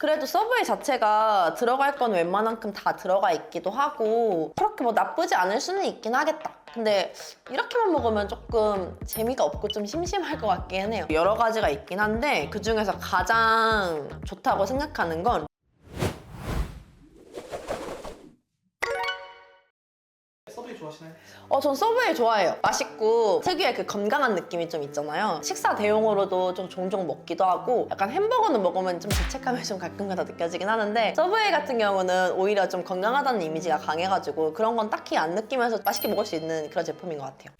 그래도 서브웨이 자체가 들어갈 건 웬만한큼 다 들어가 있기도 하고 그렇게 뭐 나쁘지 않을 수는 있긴 하겠다. 근데 이렇게만 먹으면 조금 재미가 없고 좀 심심할 것 같긴 해요. 여러 가지가 있긴 한데 그중에서 가장 좋다고 생각하는 건 서브웨이 좋아하시나요? 전 서브웨이 좋아해요. 맛있고 특유의 그 건강한 느낌이 좀 있잖아요. 식사 대용으로도 좀 종종 먹기도 하고 약간 햄버거는 먹으면 좀 죄책감이 좀 가끔가다 느껴지긴 하는데 서브웨이 같은 경우는 오히려 좀 건강하다는 이미지가 강해가지고 그런 건 딱히 안 느끼면서 맛있게 먹을 수 있는 그런 제품인 것 같아요.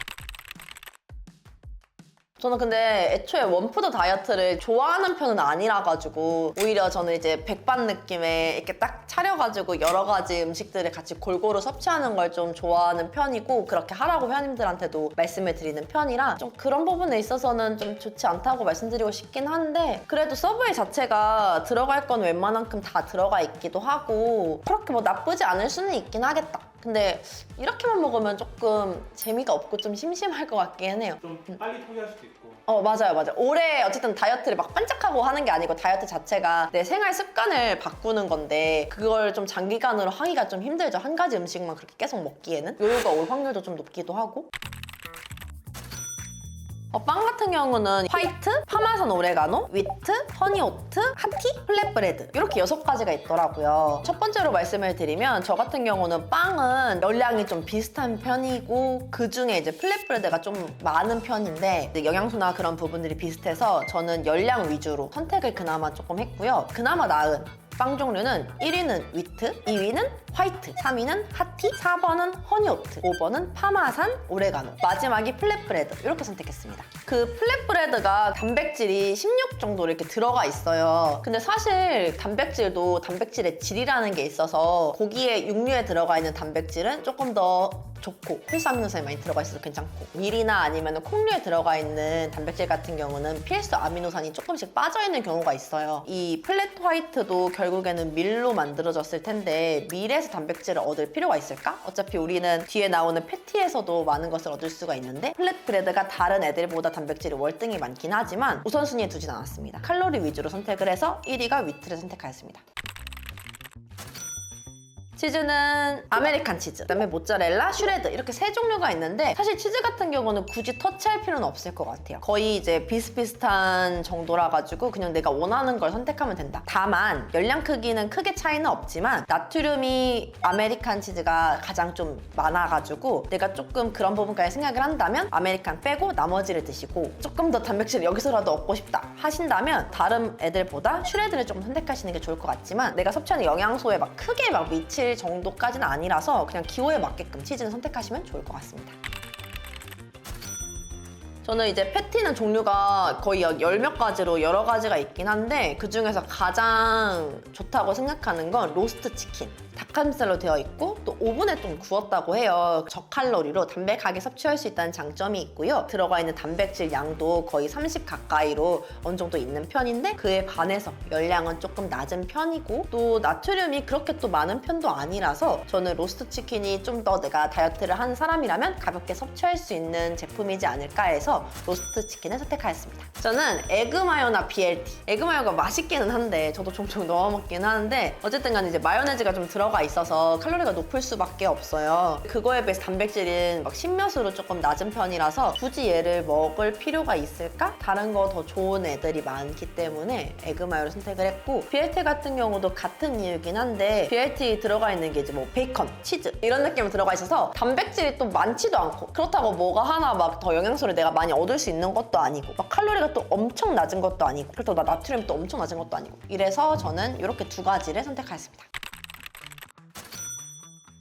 저는 근데 애초에 원푸드 다이어트를 좋아하는 편은 아니라가지고 오히려 저는 이제 백반 느낌의 이렇게 딱 차려가지고 여러 가지 음식들을 같이 골고루 섭취하는 걸 좀 좋아하는 편이고 그렇게 하라고 회원님들한테도 말씀을 드리는 편이라 좀 그런 부분에 있어서는 좀 좋지 않다고 말씀드리고 싶긴 한데 그래도 서브웨이 자체가 들어갈 건 웬만한큼 다 들어가 있기도 하고 그렇게 뭐 나쁘지 않을 수는 있긴 하겠다. 근데 이렇게만 먹으면 조금 재미가 없고 좀 심심할 것 같긴 해요. 좀 빨리 포기할 수도 있고. 맞아요. 올해 어쨌든 다이어트를 막 반짝하고 하는 게 아니고 다이어트 자체가 내 생활 습관을 바꾸는 건데 그걸 좀 장기간으로 하기가 좀 힘들죠. 한 가지 음식만 그렇게 계속 먹기에는 요요가 올 확률도 좀 높기도 하고 빵 같은 경우는 화이트, 파마산 오레가노, 위트, 허니오트, 하티, 플랫브레드 이렇게 6가지가 있더라고요. 첫 번째로 말씀을 드리면 저 같은 경우는 빵은 열량이 좀 비슷한 편이고 그중에 이제 플랫브레드가 좀 많은 편인데 영양소나 그런 부분들이 비슷해서 저는 열량 위주로 선택을 그나마 조금 했고요. 그나마 나은 빵 종류는 1위는 위트, 2위는 화이트, 3위는 하티, 4번은 허니오트, 5번은 파마산 오레가노, 마지막이 플랫브레드 이렇게 선택했습니다. 그 플랫브레드가 단백질이 16 정도 이렇게 들어가 있어요. 근데 사실 단백질도 단백질의 질이라는 게 있어서 고기에 육류에 들어가 있는 단백질은 조금 더 좋고 필수아미노산이 많이 들어가 있어서 괜찮고 밀이나 아니면 콩류에 들어가 있는 단백질 같은 경우는 필수 아미노산이 조금씩 빠져있는 경우가 있어요. 이 플랫 화이트도 결국에는 밀로 만들어졌을 텐데 밀에서 단백질을 얻을 필요가 있을까? 어차피 우리는 뒤에 나오는 패티에서도 많은 것을 얻을 수가 있는데 플랫 브레드가 다른 애들보다 단백질이 월등히 많긴 하지만 우선순위에 두진 않았습니다. 칼로리 위주로 선택을 해서 1위가 위트를 선택하였습니다. 치즈는 아메리칸 치즈, 그다음에 모짜렐라, 슈레드 이렇게 3종류가 있는데 사실 치즈 같은 경우는 굳이 터치할 필요는 없을 것 같아요. 거의 이제 비슷비슷한 정도라 가지고 그냥 내가 원하는 걸 선택하면 된다. 다만 열량 크기는 크게 차이는 없지만 나트륨이 아메리칸 치즈가 가장 좀 많아가지고 내가 조금 그런 부분까지 생각을 한다면 아메리칸 빼고 나머지를 드시고 조금 더 단백질을 여기서라도 얻고 싶다 하신다면 다른 애들보다 슈레드를 조금 선택하시는 게 좋을 것 같지만 내가 섭취하는 영양소에 막 크게 막 미칠 정도까지는 아니라서 그냥 기호에 맞게끔 치즈는 선택하시면 좋을 것 같습니다. 저는 이제 패티는 종류가 거의 10몇 가지로 여러 가지가 있긴 한데 그중에서 가장 좋다고 생각하는 건 로스트 치킨. 닭가슴살로 되어 있고 또 오븐에 좀 구웠다고 해요. 저칼로리로 담백하게 섭취할 수 있다는 장점이 있고요. 들어가 있는 단백질 양도 거의 30 가까이로 어느 정도 있는 편인데 그에 반해서 열량은 조금 낮은 편이고 또 나트륨이 그렇게 또 많은 편도 아니라서 저는 로스트 치킨이 좀 더 내가 다이어트를 하는 사람이라면 가볍게 섭취할 수 있는 제품이지 않을까 해서 로스트 치킨을 선택하였습니다. 저는 에그마요나 BLT. 에그마요가 맛있기는 한데 저도 종종 넣어 먹긴 하는데 어쨌든 간에 이제 마요네즈가 좀 들어가 있어서 칼로리가 높을 수밖에 없어요. 그거에 비해서 단백질은 막 신맛으로 조금 낮은 편이라서 굳이 얘를 먹을 필요가 있을까? 다른 거 더 좋은 애들이 많기 때문에 에그마요를 선택을 했고 BLT 같은 경우도 같은 이유긴 한데 BLT 들어가 있는 게 이제 뭐 베이컨, 치즈 이런 느낌으로 들어가 있어서 단백질이 또 많지도 않고 그렇다고 뭐가 하나 막 더 영양소를 내가 많이 얻을 수 있는 것도 아니고 막 칼로리가 또 엄청 낮은 것도 아니고 그렇다고 나트륨이 또 엄청 낮은 것도 아니고 이래서 저는 이렇게 2가지를 선택하였습니다.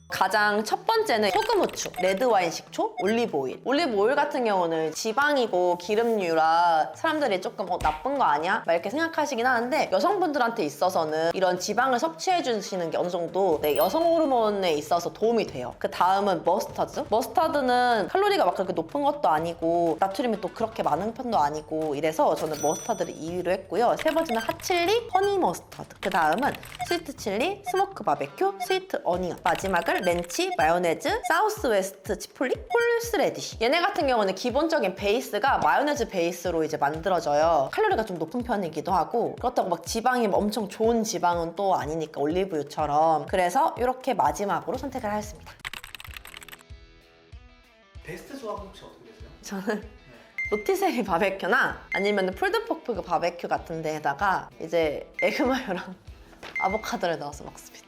가장 첫 번째는 소금, 후추, 레드와인 식초, 올리브오일. 올리브오일 같은 경우는 지방이고 기름류라 사람들이 조금 나쁜 거 아니야? 막 이렇게 생각하시긴 하는데 여성분들한테 있어서는 이런 지방을 섭취해 주시는 게 어느 정도 여성 호르몬에 있어서 도움이 돼요. 그 다음은 머스타드. 머스타드는 칼로리가 막 그렇게 높은 것도 아니고 나트륨이 또 그렇게 많은 편도 아니고 이래서 저는 머스타드를 2위로 했고요. 세 번째는 핫칠리, 허니 머스타드. 그 다음은 스위트 칠리, 스모크 바베큐, 스위트 어니언. 마지막을 렌치, 마요네즈, 사우스웨스트 치폴리, 홀스레디쉬. 얘네 같은 경우는 기본적인 베이스가 마요네즈 베이스로 이제 만들어져요. 칼로리가 좀 높은 편이기도 하고 그렇다고 막 지방이 엄청 좋은 지방은 또 아니니까 올리브유처럼. 그래서 이렇게 마지막으로 선택을 하였습니다. 베스트 조합 혹시 어떻게 되세요? 저는 로티세리 바베큐나 아니면 풀드포크 바베큐 같은 데에다가 이제 에그마요랑 아보카도를 넣어서 먹습니다.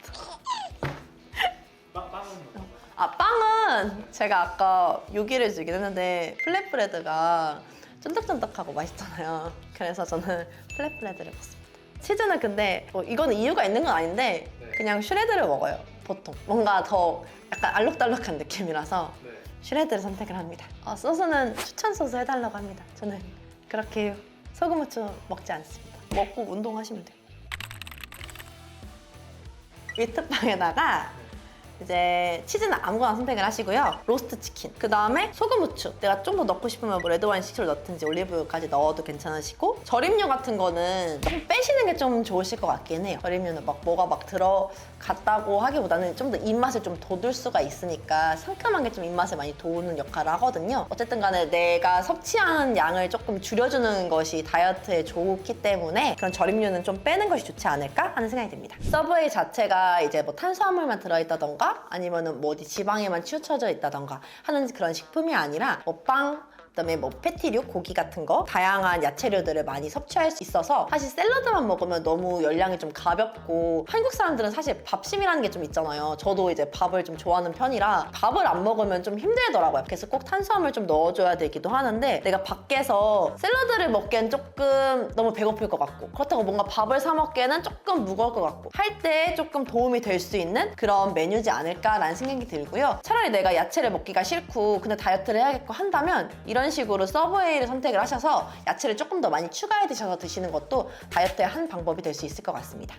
빵은 어떤가요? 아, 빵은 제가 아까 요기를 주긴 했는데 플랫브레드가 쫀득쫀득하고 맛있잖아요. 그래서 저는 플랫브레드를 먹습니다. 치즈는 근데 이거는 이유가 있는 건 아닌데 네. 그냥 슈레드를 먹어요, 보통. 뭔가 더 약간 알록달록한 느낌이라서 네. 슈레드를 선택을 합니다. 소스는 추천 소스 해달라고 합니다. 저는 그렇게 소금 후추 먹지 않습니다. 먹고 운동하시면 돼요. 위트빵에다가 이제 치즈는 아무거나 선택을 하시고요. 로스트 치킨, 그 다음에 소금 후추. 내가 좀 더 넣고 싶으면 뭐 레드와인 식초를 넣든지 올리브유까지 넣어도 괜찮으시고, 절임류 같은 거는 조금 빼시는 게 좀 좋으실 것 같긴 해요. 절임류는 막 뭐가 막 들어갔다고 하기보다는 좀 더 입맛을 좀 돋울 수가 있으니까 상큼한 게 좀 입맛을 많이 도우는 역할을 하거든요. 어쨌든 간에 내가 섭취하는 양을 조금 줄여주는 것이 다이어트에 좋기 때문에 그런 절임류는 좀 빼는 것이 좋지 않을까 하는 생각이 듭니다. 서브웨이 자체가 이제 뭐 탄수화물만 들어있다던가 아니면은 뭐 어디 지방에만 치우쳐져 있다던가 하는 그런 식품이 아니라 뭐 빵, 그다음에 뭐 패티류, 고기 같은 거 다양한 야채류들을 많이 섭취할 수 있어서 사실 샐러드만 먹으면 너무 열량이 좀 가볍고 한국 사람들은 사실 밥심이라는 게 좀 있잖아요. 저도 이제 밥을 좀 좋아하는 편이라 밥을 안 먹으면 좀 힘들더라고요. 그래서 꼭 탄수화물 좀 넣어줘야 되기도 하는데 내가 밖에서 샐러드를 먹기엔 조금 너무 배고플 것 같고 그렇다고 뭔가 밥을 사 먹기에는 조금 무거울 것 같고 할 때 조금 도움이 될 수 있는 그런 메뉴지 않을까라는 생각이 들고요. 차라리 내가 야채를 먹기가 싫고 근데 다이어트를 해야겠고 한다면 이런 식으로 서브웨이를 선택을 하셔서 야채를 조금 더 많이 추가해 드셔서 드시는 것도 다이어트의 한 방법이 될 수 있을 것 같습니다.